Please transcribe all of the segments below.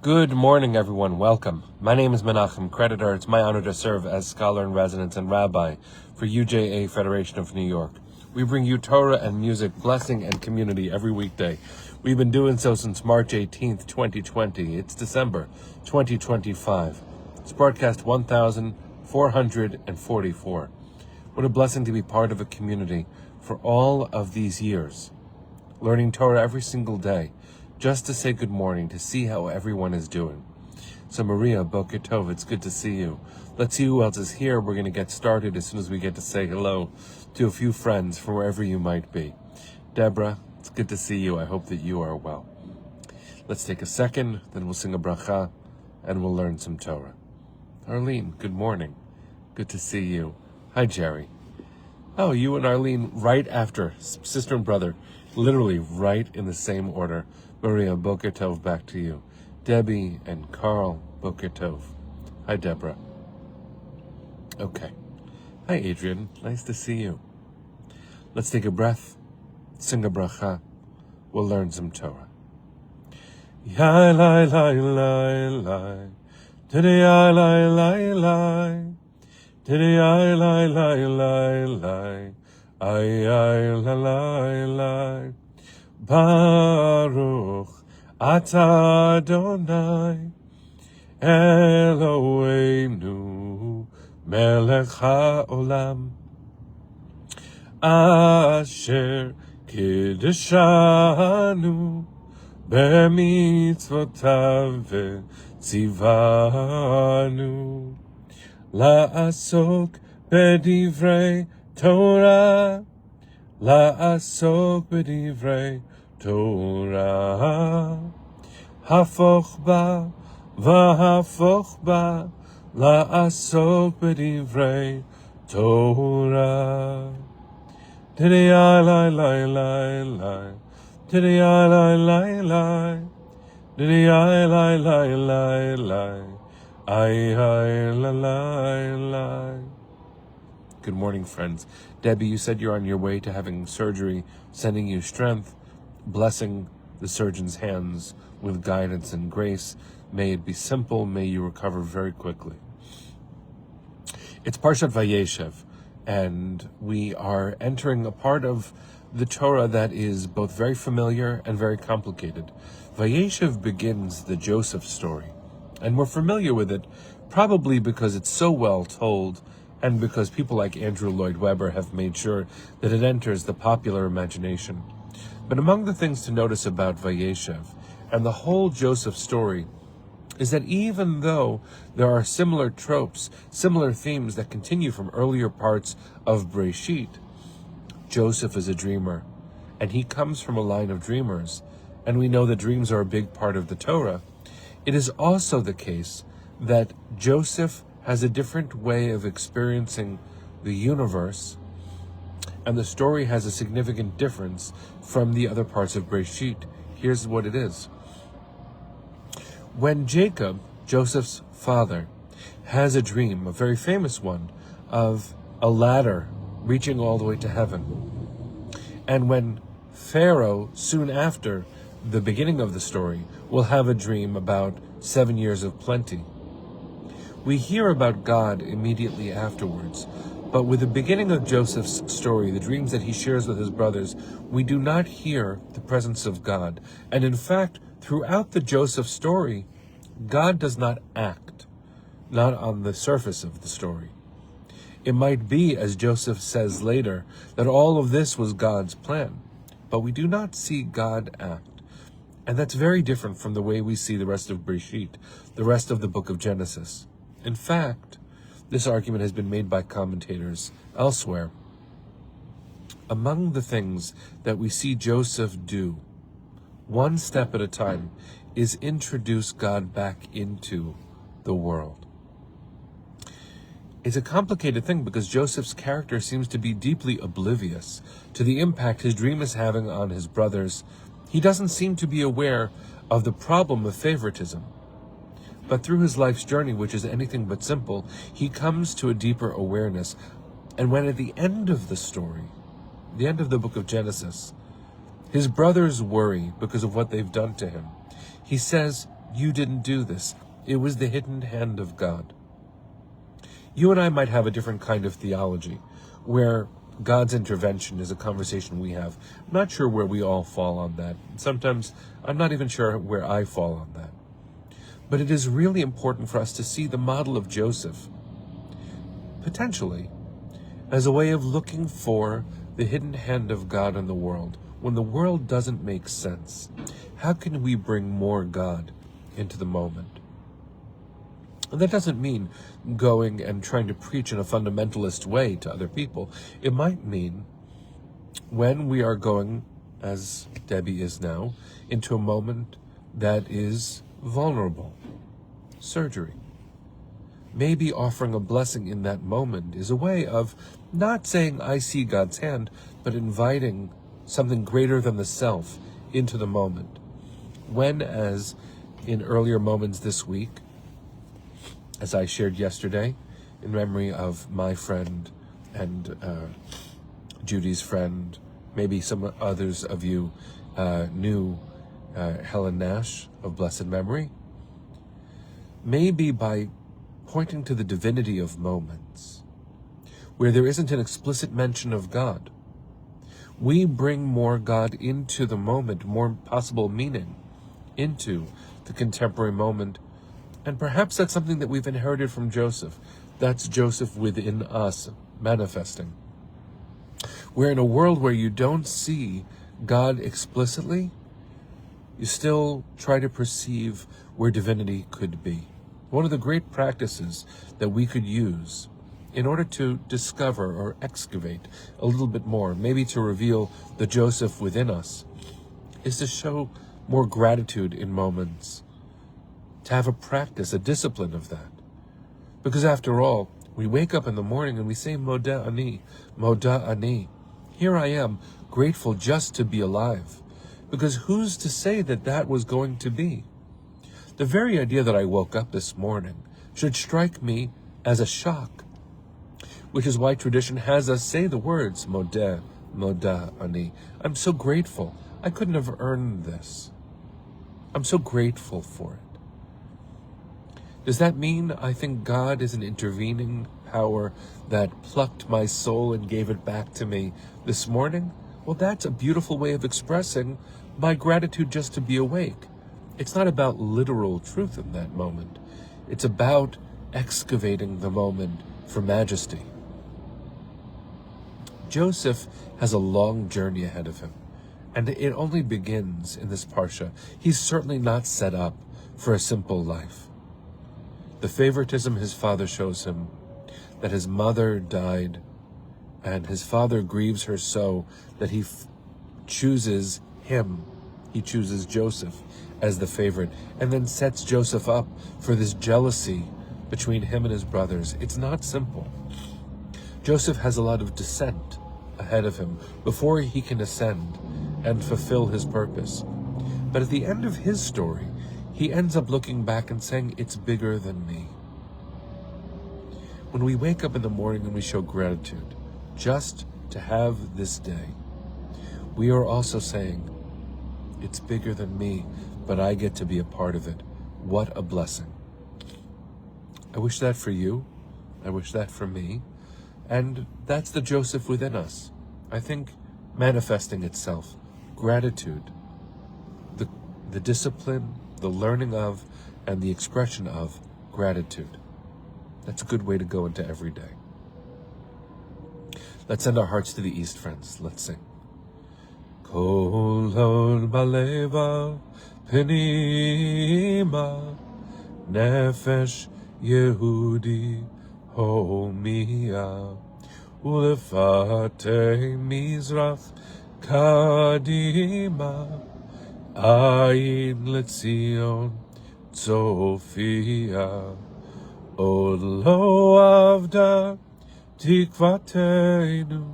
Good morning, everyone. Welcome. My name is Menachem Creditor. It's my honor to serve as scholar in residence and rabbi for UJA Federation of New York. We bring you Torah and music, blessing, and community every weekday. We've been doing so since March 18th, 2020. It's December 2025. It's broadcast 1444. What a blessing to be part of a community for all of these years, learning Torah every single day, just to say good morning, to see how everyone is doing. So Maria, Boker Tov, it's good to see you. Let's see who else is here. We're going to get started as soon as we get to say hello to a few friends from wherever you might be. Deborah, it's good to see you. I hope that you are well. Let's take a second, then we'll sing a bracha, and we'll learn some Torah. Arlene, good morning. Good to see you. Hi, Jerry. Oh, you and Arlene right after, sister and brother, literally right in the same order. Maria, Boker Tov, back to you. Debbie and Carl, Boker Tov. Hi, Deborah. Okay. Hi, Adrian. Nice to see you. Let's take a breath, sing a bracha. We'll learn some Torah. Yai lai lai lai lai. Today I lai lai lai. Today I lai lai lai lai. Ay ay la lai lai. Baruch Atah Adonai Eloheinu Melech HaOlam Asher Kiddushanu B'mitzvotav V'tzivanu La'asok B'divrei Torah La'asok B'divrei Torah, Hafoch ba, v'hafoch ba, la'asok b'divrei Torah. Today I lai lai lai lai, today I lai lai lai, today I lai lai lai lai, ay la lai lai. Good morning, friends. Debbie, you said you're on your way to having surgery, sending you strength, blessing the surgeon's hands with guidance and grace. May it be simple. May you recover very quickly. It's Parshat Vayeshev, and we are entering a part of the Torah that is both very familiar and very complicated. Vayeshev begins the Joseph story, and we're familiar with it probably because it's so well told and because people like Andrew Lloyd Webber have made sure that it enters the popular imagination. But among the things to notice about Vayeshev and the whole Joseph story is that even though there are similar tropes, similar themes that continue from earlier parts of Breshit, Joseph is a dreamer, and he comes from a line of dreamers, and we know that dreams are a big part of the Torah. It is also the case that Joseph has a different way of experiencing the universe, and the story has a significant difference from the other parts of Breshit. Here's what it is. When Jacob, Joseph's father, has a dream, a very famous one, of a ladder reaching all the way to heaven, and when Pharaoh, soon after the beginning of the story, will have a dream about 7 years of plenty, we hear about God immediately afterwards. But with the beginning of Joseph's story, the dreams that he shares with his brothers, we do not hear the presence of God. And in fact, throughout the Joseph story, God does not act, not on the surface of the story. It might be, as Joseph says later, that all of this was God's plan, but we do not see God act. And that's very different from the way we see the rest of Breshit, the rest of the book of Genesis. In fact, this argument has been made by commentators elsewhere. Among the things that we see Joseph do, one step at a time, is introduce God back into the world. It's a complicated thing because Joseph's character seems to be deeply oblivious to the impact his dream is having on his brothers. He doesn't seem to be aware of the problem of favoritism. But through his life's journey, which is anything but simple, he comes to a deeper awareness. And when at the end of the story, the end of the book of Genesis, his brothers worry because of what they've done to him, he says, You didn't do this. It was the hidden hand of God. You and I might have a different kind of theology, where God's intervention is a conversation we have. I'm not sure where we all fall on that. Sometimes I'm not even sure where I fall on that. But it is really important for us to see the model of Joseph, potentially, as a way of looking for the hidden hand of God in the world. When the world doesn't make sense, how can we bring more God into the moment? And that doesn't mean going and trying to preach in a fundamentalist way to other people. It might mean when we are going, as Debbie is now, into a moment that is vulnerable, surgery. Maybe offering a blessing in that moment is a way of not saying, I see God's hand, but inviting something greater than the self into the moment. When, as in earlier moments this week, as I shared yesterday, in memory of my friend and Judy's friend, maybe some others of you knew Helen Nash of blessed memory, maybe by pointing to the divinity of moments, where there isn't an explicit mention of God, we bring more God into the moment, more possible meaning into the contemporary moment. And perhaps that's something that we've inherited from Joseph. That's Joseph within us manifesting. We're in a world where you don't see God explicitly, you still try to perceive where divinity could be. One of the great practices that we could use in order to discover or excavate a little bit more, maybe to reveal the Joseph within us, is to show more gratitude in moments, to have a practice, a discipline of that. Because after all, we wake up in the morning and we say, Moda ani, Moda ani. Here I am, grateful just to be alive. Because who's to say that that was going to be? The very idea that I woke up this morning should strike me as a shock, which is why tradition has us say the words, Modeh, Moda ani. I'm so grateful. I couldn't have earned this. I'm so grateful for it. Does that mean I think God is an intervening power that plucked my soul and gave it back to me this morning? Well, that's a beautiful way of expressing my gratitude just to be awake. It's not about literal truth in that moment. It's about excavating the moment for majesty. Joseph has a long journey ahead of him, and it only begins in this parsha. He's certainly not set up for a simple life. The favoritism his father shows him, that his mother died, and his father grieves her so that he chooses him. He chooses Joseph as the favorite, and then sets Joseph up for this jealousy between him and his brothers. It's not simple. Joseph has a lot of descent ahead of him before he can ascend and fulfill his purpose. But at the end of his story, he ends up looking back and saying, it's bigger than me. When we wake up in the morning and we show gratitude just to have this day, we are also saying, it's bigger than me, but I get to be a part of it. What a blessing. I wish that for you. I wish that for me. And that's the Joseph within us. I think manifesting itself, gratitude, the discipline, the learning of, and the expression of gratitude. That's a good way to go into every day. Let's send our hearts to the east, friends. Let's sing. Kol hod baleva penima nefesh Yehudi homia ulefate mizrach kadima ayin letzion tzofia od lo avda tikvatenu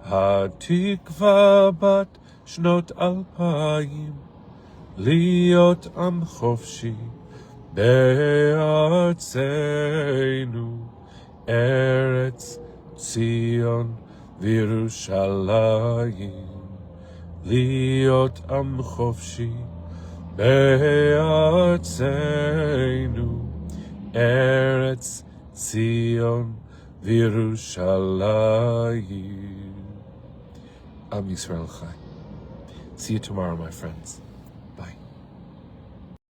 הַתקווה בת שנות 2000 להיות עם חופשי בארצנו ארץ ציון וירושלים להיות עם חופשי בארצנו Artseinu, Eretz Zion, V'Yerushalayim. Am Yisrael Chai. See you tomorrow, my friends.